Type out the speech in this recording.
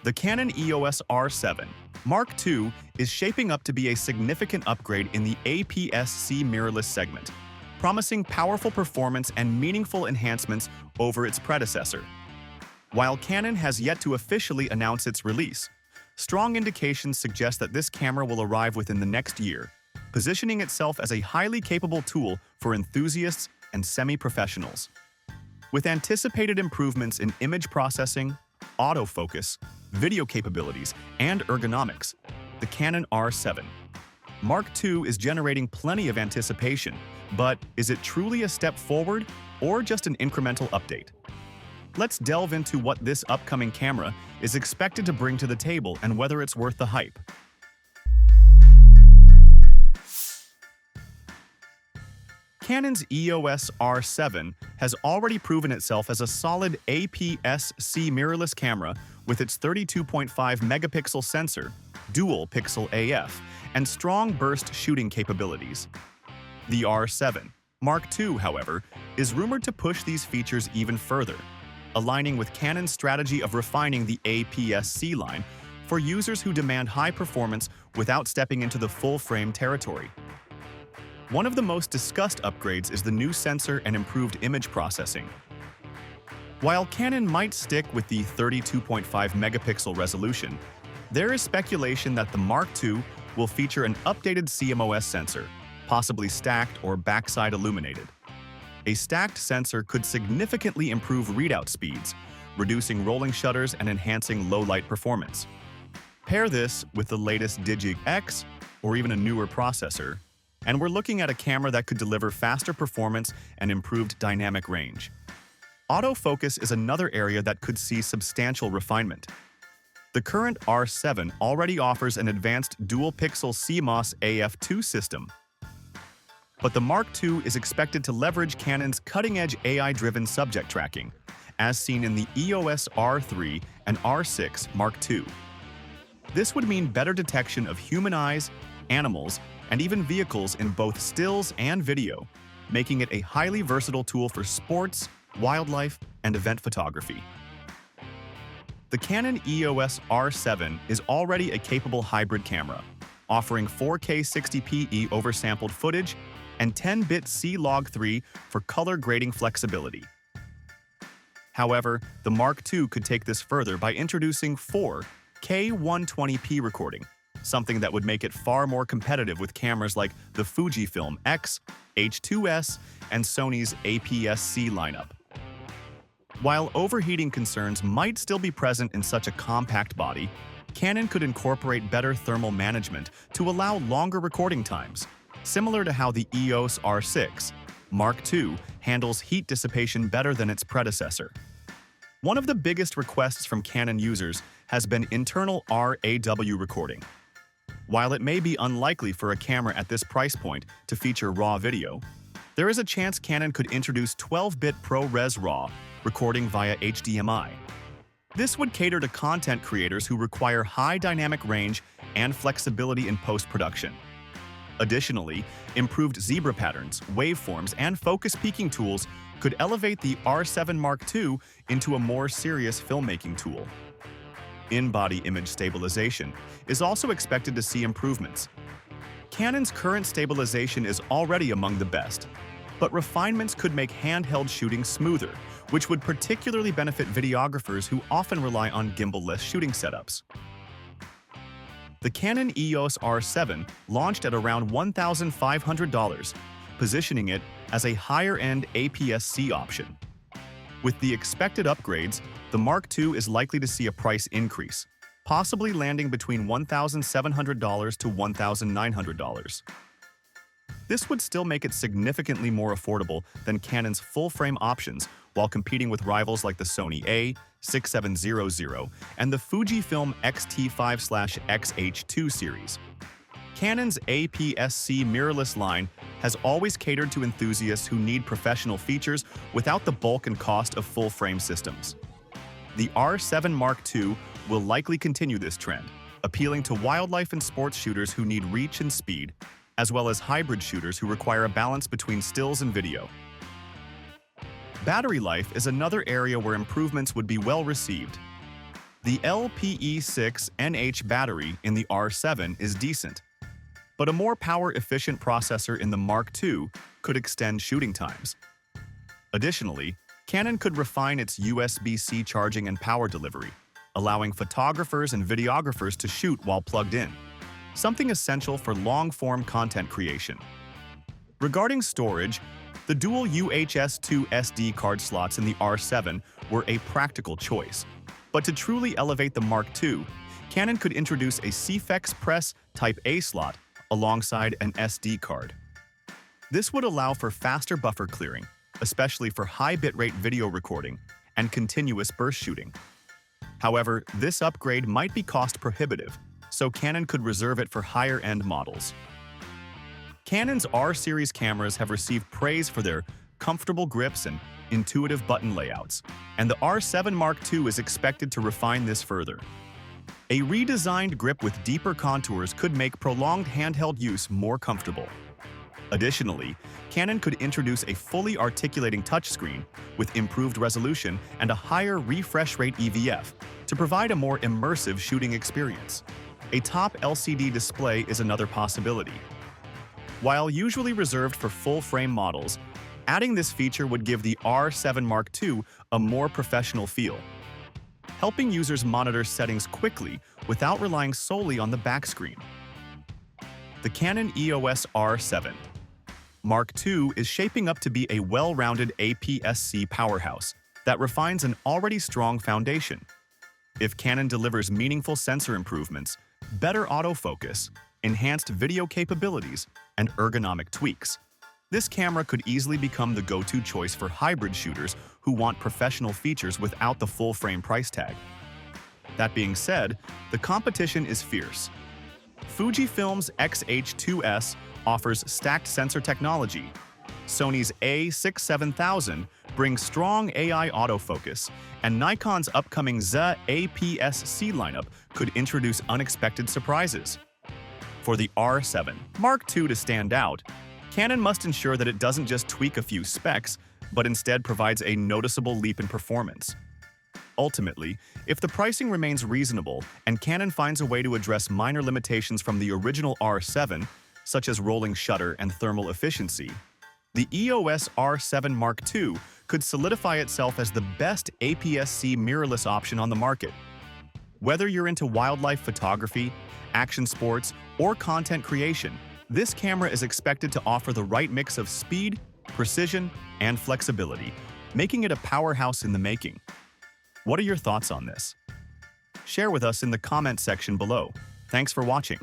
The Canon EOS R7 Mark II is shaping up to be a significant upgrade in the APS-C mirrorless segment, promising powerful performance and meaningful enhancements over its predecessor. While Canon has yet to officially announce its release, strong indications suggest that this camera will arrive within the next year, positioning itself as a highly capable tool for enthusiasts and semi-professionals. With anticipated improvements in image processing, autofocus, video capabilities, and ergonomics, the Canon R7 Mark II is generating plenty of anticipation, but is it truly a step forward or just an incremental update? Let's delve into what this upcoming camera is expected to bring to the table and whether it's worth the hype. Canon's EOS R7 has already proven itself as a solid APS-C mirrorless camera with its 32.5 megapixel sensor, dual pixel AF, and strong burst shooting capabilities. The R7 Mark II, however, is rumored to push these features even further, aligning with Canon's strategy of refining the APS-C line for users who demand high performance without stepping into the full-frame territory. One of the most discussed upgrades is the new sensor and improved image processing. While Canon might stick with the 32.5 megapixel resolution, there is speculation that the Mark II will feature an updated CMOS sensor, possibly stacked or backside illuminated. A stacked sensor could significantly improve readout speeds, reducing rolling shutters and enhancing low-light performance. Pair this with the latest Digi X or even a newer processor, and we're looking at a camera that could deliver faster performance and improved dynamic range. Autofocus is another area that could see substantial refinement. The current R7 already offers an advanced dual-pixel CMOS AF2 system, but the Mark II is expected to leverage Canon's cutting-edge AI-driven subject tracking, as seen in the EOS R3 and R6 Mark II. This would mean better detection of human eyes, animals, and even vehicles in both stills and video, making it a highly versatile tool for sports, wildlife, and event photography. The Canon EOS R7 is already a capable hybrid camera, offering 4K 60p oversampled footage and 10-bit C-Log3 for color grading flexibility. However, the Mark II could take this further by introducing 4K 120p recording, something that would make it far more competitive with cameras like the Fujifilm X, H2S, and Sony's APS-C lineup. While overheating concerns might still be present in such a compact body, Canon could incorporate better thermal management to allow longer recording times, similar to how the EOS R6 Mark II handles heat dissipation better than its predecessor. One of the biggest requests from Canon users has been internal RAW recording. While it may be unlikely for a camera at this price point to feature RAW video, there is a chance Canon could introduce 12-bit ProRes RAW recording via HDMI. This would cater to content creators who require high dynamic range and flexibility in post-production. Additionally, improved zebra patterns, waveforms, and focus peaking tools could elevate the R7 Mark II into a more serious filmmaking tool. In-body image stabilization is also expected to see improvements. Canon's current stabilization is already among the best, but refinements could make handheld shooting smoother, which would particularly benefit videographers who often rely on gimbal-less shooting setups. The Canon EOS R7 launched at around $1,500, positioning it as a higher-end APS-C option. With the expected upgrades, the Mark II is likely to see a price increase, possibly landing between $1,700 to $1,900. This would still make it significantly more affordable than Canon's full-frame options while competing with rivals like the Sony A6700 and the Fujifilm X-T5/XH2 series. Canon's APS-C mirrorless line has always catered to enthusiasts who need professional features without the bulk and cost of full-frame systems. The R7 Mark II will likely continue this trend, appealing to wildlife and sports shooters who need reach and speed, as well as hybrid shooters who require a balance between stills and video. Battery life is another area where improvements would be well received. The LPE6NH battery in the R7 is decent, but a more power-efficient processor in the Mark II could extend shooting times. Additionally, Canon could refine its USB-C charging and power delivery, allowing photographers and videographers to shoot while plugged in, something essential for long-form content creation. Regarding storage, the dual UHS-2 SD card slots in the R7 were a practical choice. But to truly elevate the Mark II, Canon could introduce a CFX Press Type A slot alongside an SD card. This would allow for faster buffer clearing, especially for high bitrate video recording and continuous burst shooting. However, this upgrade might be cost-prohibitive, so Canon could reserve it for higher-end models. Canon's R-series cameras have received praise for their comfortable grips and intuitive button layouts, and the R7 Mark II is expected to refine this further. A redesigned grip with deeper contours could make prolonged handheld use more comfortable. Additionally, Canon could introduce a fully articulating touchscreen with improved resolution and a higher refresh rate EVF to provide a more immersive shooting experience. A top LCD display is another possibility. While usually reserved for full-frame models, adding this feature would give the R7 Mark II a more professional feel, helping users monitor settings quickly without relying solely on the back screen. The Canon EOS R7 Mark II is shaping up to be a well-rounded APS-C powerhouse that refines an already strong foundation. If Canon delivers meaningful sensor improvements, better autofocus, enhanced video capabilities, and ergonomic tweaks, this camera could easily become the go-to choice for hybrid shooters who want professional features without the full-frame price tag. That being said, the competition is fierce. Fujifilm's X-H2S offers stacked sensor technology. Sony's A67000 brings strong AI autofocus, and Nikon's upcoming Z APS-C lineup could introduce unexpected surprises. For the R7 Mark II to stand out, Canon must ensure that it doesn't just tweak a few specs, but instead provides a noticeable leap in performance. Ultimately, if the pricing remains reasonable and Canon finds a way to address minor limitations from the original R7, such as rolling shutter and thermal efficiency, the EOS R7 Mark II could solidify itself as the best APS-C mirrorless option on the market. Whether you're into wildlife photography, action sports, or content creation, this camera is expected to offer the right mix of speed, precision, and flexibility, making it a powerhouse in the making. What are your thoughts on this? Share with us in the comment section below. Thanks for watching.